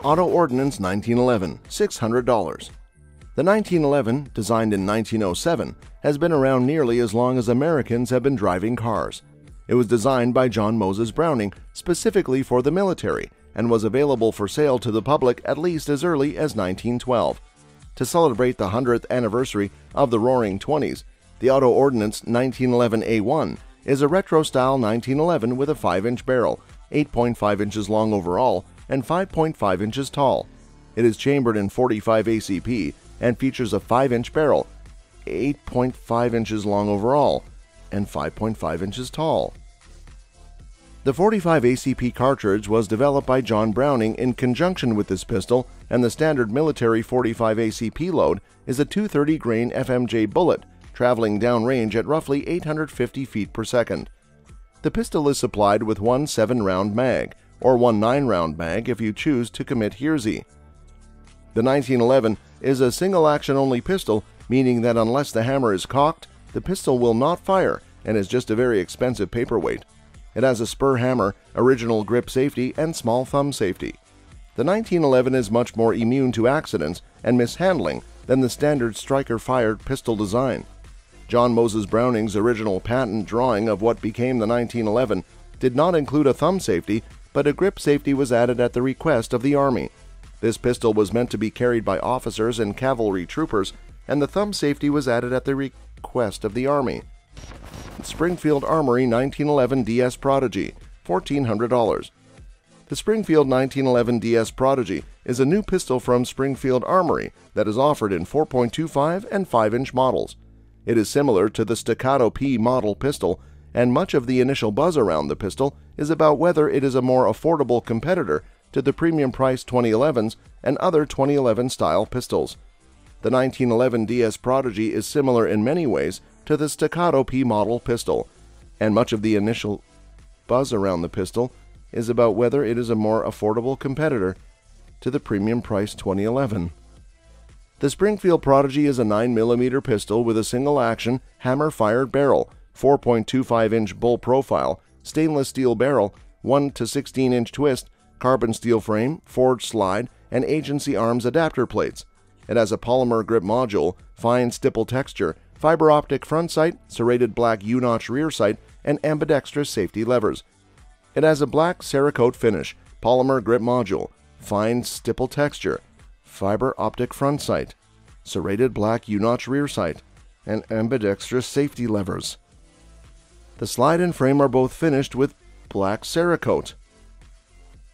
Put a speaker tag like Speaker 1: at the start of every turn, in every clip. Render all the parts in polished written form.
Speaker 1: Auto Ordnance 1911, $600. The 1911, designed in 1907, has been around nearly as long as Americans have been driving cars. It was designed by John Moses Browning specifically for the military and was available for sale to the public at least as early as 1912. To celebrate the 100th anniversary of the Roaring Twenties, the Auto Ordnance 1911A1 is a retro-style 1911 with a 5-inch barrel, 8.5 inches long overall, and 5.5 inches tall. It is chambered in 45 ACP and features a 5-inch barrel, 8.5 inches long overall, and 5.5 inches tall. The 45 ACP cartridge was developed by John Browning in conjunction with this pistol, and the standard military 45 ACP load is a 230 grain FMJ bullet, traveling downrange at roughly 850 feet per second. The pistol is supplied with one 7-round mag, or one 9-round mag if you choose to commit Hearsay. The 1911 is a single-action-only pistol, meaning that unless the hammer is cocked, the pistol will not fire and is just a very expensive paperweight. It has a spur hammer, original grip safety, and small thumb safety. The 1911 is much more immune to accidents and mishandling than the standard striker-fired pistol design. John Moses Browning's original patent drawing of what became the 1911 did not include a thumb safety, but a grip safety was added at the request of the Army. This pistol was meant to be carried by officers and cavalry troopers, and the thumb safety was added at the request of the Army. Springfield Armory 1911 DS Prodigy, $1,400. The Springfield 1911 DS Prodigy is a new pistol from Springfield Armory that is offered in 4.25 and 5-inch models. It is similar to the Staccato P model pistol, and much of the initial buzz around the pistol is about whether it is a more affordable competitor to the premium-priced 2011s and other 2011 style pistols. The 1911 DS Prodigy is similar in many ways to the Staccato P model pistol, and much of the initial buzz around the pistol is about whether it is a more affordable competitor to the premium-priced 2011. The Springfield Prodigy is a 9mm pistol with a single-action, hammer-fired barrel, 4.25-inch bull profile, stainless steel barrel, 1 to 16-inch twist, carbon steel frame, forged slide, and agency arms adapter plates. It has a polymer grip module, fine stipple texture, fiber optic front sight, serrated black U-notch rear sight, and ambidextrous safety levers. It has a black Cerakote finish, polymer grip module, fine stipple texture, fiber optic front sight, serrated black U-notch rear sight, and ambidextrous safety levers. The slide and frame are both finished with black Cerakote.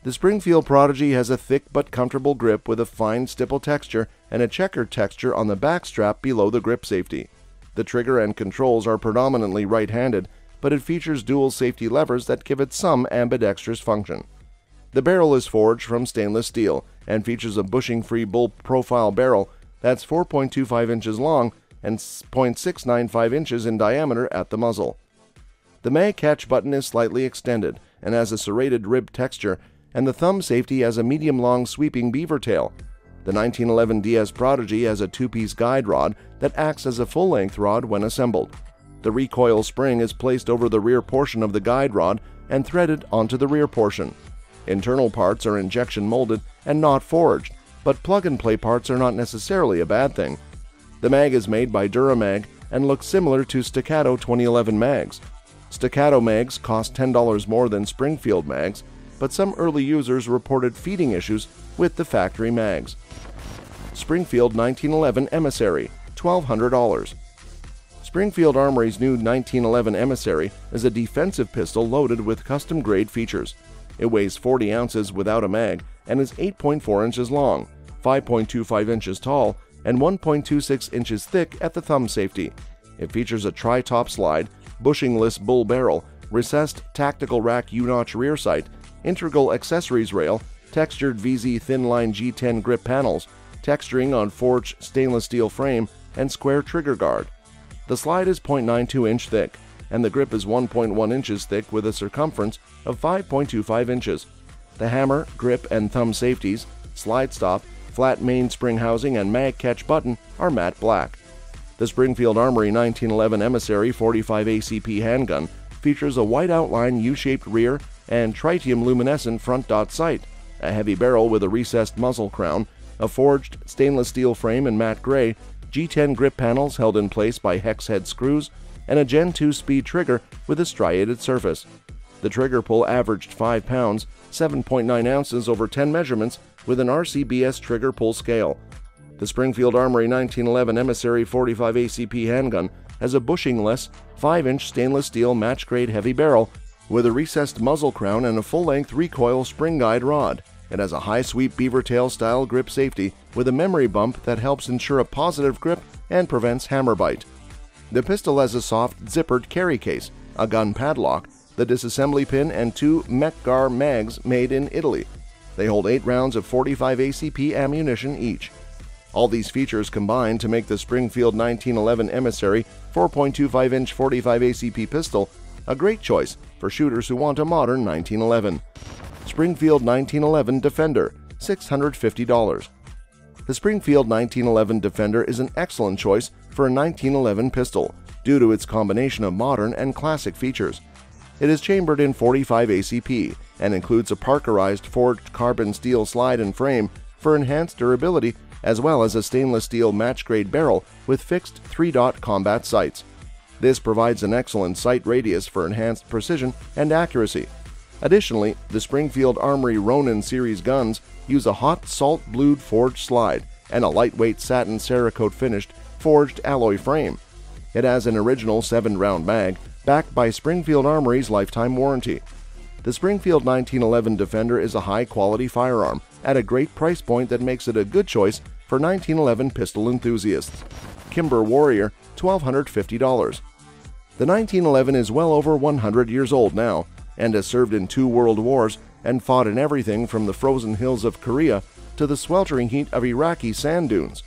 Speaker 1: The Springfield Prodigy has a thick but comfortable grip with a fine stipple texture and a checkered texture on the back strap below the grip safety. The trigger and controls are predominantly right-handed, but it features dual safety levers that give it some ambidextrous function. The barrel is forged from stainless steel and features a bushing-free bull profile barrel that's 4.25 inches long and 0.695 inches in diameter at the muzzle. The mag catch button is slightly extended and has a serrated rib texture, and the thumb safety has a medium-long sweeping beaver tail. The 1911 DS Prodigy has a 2-piece guide rod that acts as a full-length rod when assembled. The recoil spring is placed over the rear portion of the guide rod and threaded onto the rear portion. Internal parts are injection molded and not forged, but plug-and-play parts are not necessarily a bad thing. The mag is made by Duramag and looks similar to Staccato 2011 mags. Staccato mags cost $10 more than Springfield mags, but some early users reported feeding issues with the factory mags. Springfield 1911 Emissary, $1,200. Springfield Armory's new 1911 Emissary is a defensive pistol loaded with custom-grade features. It weighs 40 ounces without a mag and is 8.4 inches long, 5.25 inches tall, and 1.26 inches thick at the thumb safety. It features a tri-top slide, bushingless bull barrel, recessed tactical rack U-notch rear sight, integral accessories rail, textured VZ thin-line G10 grip panels, texturing on forged stainless steel frame, and square trigger guard. The slide is 0.92 inch thick, and the grip is 1.1 inches thick with a circumference of 5.25 inches. The hammer, grip, and thumb safeties, slide stop, flat mainspring housing, and mag catch button are matte black. The Springfield Armory 1911 Emissary 45 ACP handgun features a white outline U-shaped rear and tritium luminescent front dot sight, a heavy barrel with a recessed muzzle crown, a forged stainless steel frame in matte gray, G10 grip panels held in place by hex head screws, and a Gen 2 speed trigger with a striated surface. The trigger pull averaged 5 pounds, 7.9 ounces over 10 measurements with an RCBS trigger pull scale. The Springfield Armory 1911 Emissary 45 ACP handgun has a bushingless, 5-inch stainless steel match-grade heavy barrel with a recessed muzzle crown and a full-length recoil spring guide rod. It has a high-sweep beaver tail style grip safety with a memory bump that helps ensure a positive grip and prevents hammer bite. The pistol has a soft zippered carry case, a gun padlock, the disassembly pin, and 2 Mekgar mags made in Italy. They hold 8 rounds of 45 ACP ammunition each. All these features combine to make the Springfield 1911 Emissary 4.25-inch 45 ACP pistol a great choice for shooters who want a modern 1911. Springfield 1911 Defender, $650. The Springfield 1911 Defender is an excellent choice for a 1911 pistol due to its combination of modern and classic features. It is chambered in 45 ACP and includes a Parkerized forged carbon steel slide and frame for enhanced durability, as well as a stainless steel match-grade barrel with fixed 3-dot combat sights. This provides an excellent sight radius for enhanced precision and accuracy. Additionally, the Springfield Armory Ronin series guns use a hot salt-blued forged slide and a lightweight satin Cerakote finished forged alloy frame. It has an original 7-round mag backed by Springfield Armory's lifetime warranty. The Springfield 1911 Defender is a high-quality firearm at a great price point that makes it a good choice for 1911 pistol enthusiasts. Kimber Warrior, $1,250. The 1911 is well over 100 years old now and has served in 2 world wars and fought in everything from the frozen hills of Korea to the sweltering heat of Iraqi sand dunes.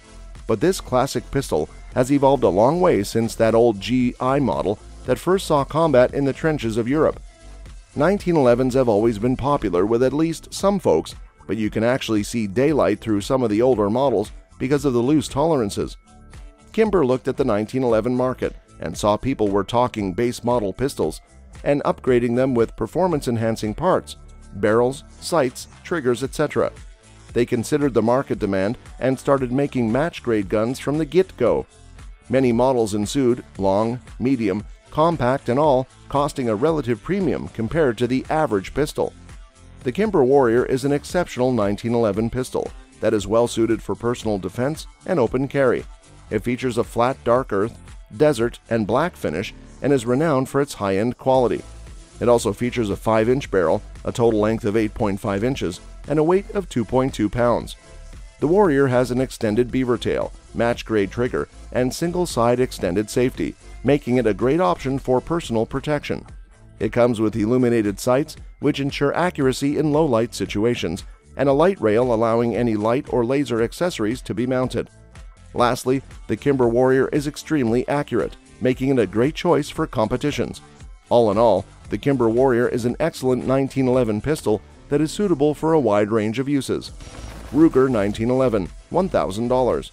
Speaker 1: But this classic pistol has evolved a long way since that old GI model that first saw combat in the trenches of Europe. 1911s have always been popular with at least some folks, but you can actually see daylight through some of the older models because of the loose tolerances. Kimber looked at the 1911 market and saw people were talking base model pistols and upgrading them with performance-enhancing parts, barrels, sights, triggers, etc. They considered the market demand and started making match-grade guns from the get-go. Many models ensued, long, medium, compact and all, costing a relative premium compared to the average pistol. The Kimber Warrior is an exceptional 1911 pistol that is well suited for personal defense and open carry. It features a flat dark earth, desert, and black finish and is renowned for its high-end quality. It also features a 5-inch barrel, a total length of 8.5 inches, and a weight of 2.2 pounds. The Warrior has an extended beaver tail, match-grade trigger, and single-side extended safety, making it a great option for personal protection. It comes with illuminated sights, which ensure accuracy in low-light situations, and a light rail allowing any light or laser accessories to be mounted. Lastly, the Kimber Warrior is extremely accurate, making it a great choice for competitions. All in all, the Kimber Warrior is an excellent 1911 pistol that is suitable for a wide range of uses. Ruger 1911, $1,000.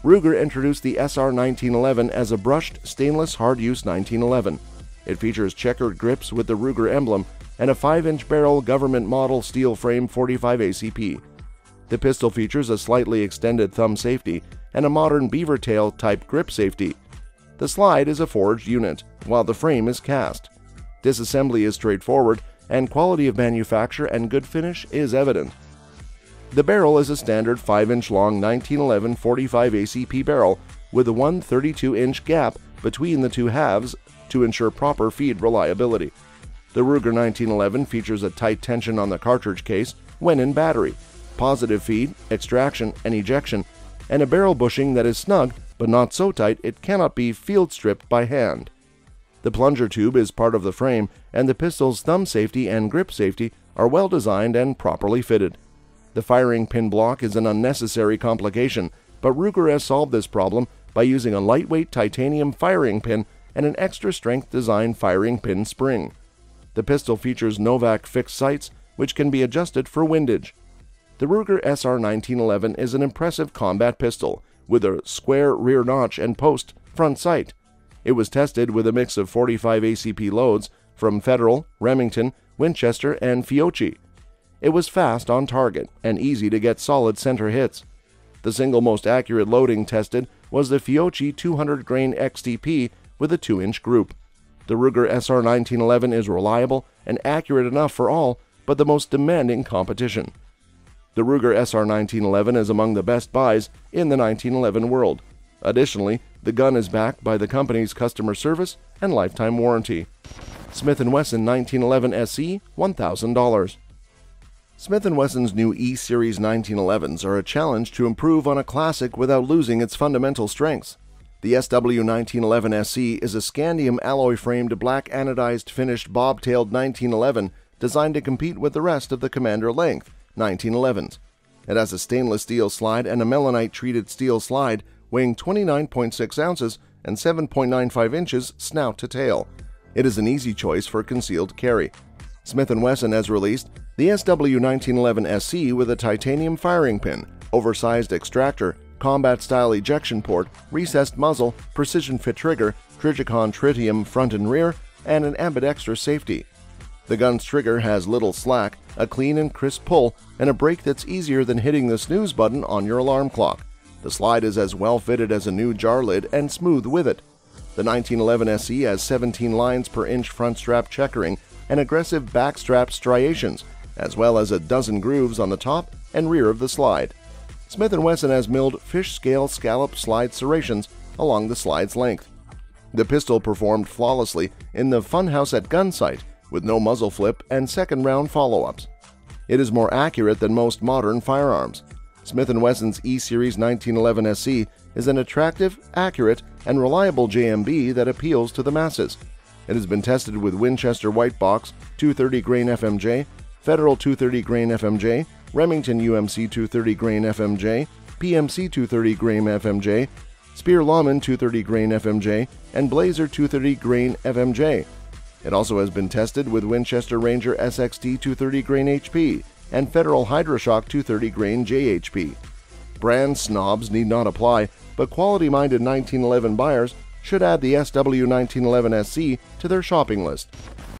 Speaker 1: Ruger introduced the SR 1911 as a brushed stainless hard-use 1911. It features checkered grips with the Ruger emblem and a 5-inch barrel government model steel frame 45 ACP. The pistol features a slightly extended thumb safety and a modern beaver tail type grip safety. The slide is a forged unit, while the frame is cast. Disassembly is straightforward, and quality of manufacture and good finish is evident. The barrel is a standard 5-inch long 1911 45 ACP barrel with a 132-inch gap between the two halves to ensure proper feed reliability. The Ruger 1911 features a tight tension on the cartridge case when in battery, positive feed, extraction, and ejection, and a barrel bushing that is snug but not so tight it cannot be field stripped by hand. The plunger tube is part of the frame, and the pistol's thumb safety and grip safety are well designed and properly fitted. The firing pin block is an unnecessary complication, but Ruger has solved this problem by using a lightweight titanium firing pin and an extra-strength design firing pin spring. The pistol features Novak fixed sights, which can be adjusted for windage. The Ruger SR 1911 is an impressive combat pistol with a square rear notch and post front sight. It was tested with a mix of 45 ACP loads from Federal, Remington, Winchester, and Fiocchi. It was fast on target and easy to get solid center hits. The single most accurate loading tested was the Fiocchi 200 grain XTP with a 2-inch group. The Ruger SR 1911 is reliable and accurate enough for all but the most demanding competition. The Ruger SR 1911 is among the best buys in the 1911 world. Additionally, the gun is backed by the company's customer service and lifetime warranty. Smith & Wesson 1911 SE, $1,000. Smith & Wesson's new E-Series 1911s are a challenge to improve on a classic without losing its fundamental strengths. The SW 1911 SE is a scandium alloy-framed black anodized finished bob-tailed 1911 designed to compete with the rest of the Commander length 1911s. It has a stainless steel slide and a melanite-treated steel slide weighing 29.6 ounces and 7.95 inches snout to tail. It is an easy choice for concealed carry. Smith & Wesson has released the SW 1911 SE with a titanium firing pin, oversized extractor, combat-style ejection port, recessed muzzle, precision-fit trigger, Trijicon tritium front and rear, and an ambidextrous safety. The gun's trigger has little slack, a clean and crisp pull, and a brake that's easier than hitting the snooze button on your alarm clock. The slide is as well fitted as a new jar lid and smooth with it. The 1911 SE has 17 lines per inch front strap checkering and aggressive back strap striations, as well as a dozen grooves on the top and rear of the slide. Smith & Wesson has milled fish-scale scallop slide serrations along the slide's length. The pistol performed flawlessly in the Funhouse at Gunsight, with no muzzle flip and second-round follow-ups. It is more accurate than most modern firearms. Smith & Wesson's E-Series 1911 SE is an attractive, accurate, and reliable JMB that appeals to the masses. It has been tested with Winchester White Box 230 grain FMJ, Federal 230 grain FMJ, Remington UMC 230 grain FMJ, PMC 230 grain FMJ, Speer Lawman 230 grain FMJ, and Blazer 230 grain FMJ. It also has been tested with Winchester Ranger SXT 230 grain HP and Federal HydroShock 230 grain JHP. Brand snobs need not apply, but quality-minded 1911 buyers should add the SW 1911 SE to their shopping list.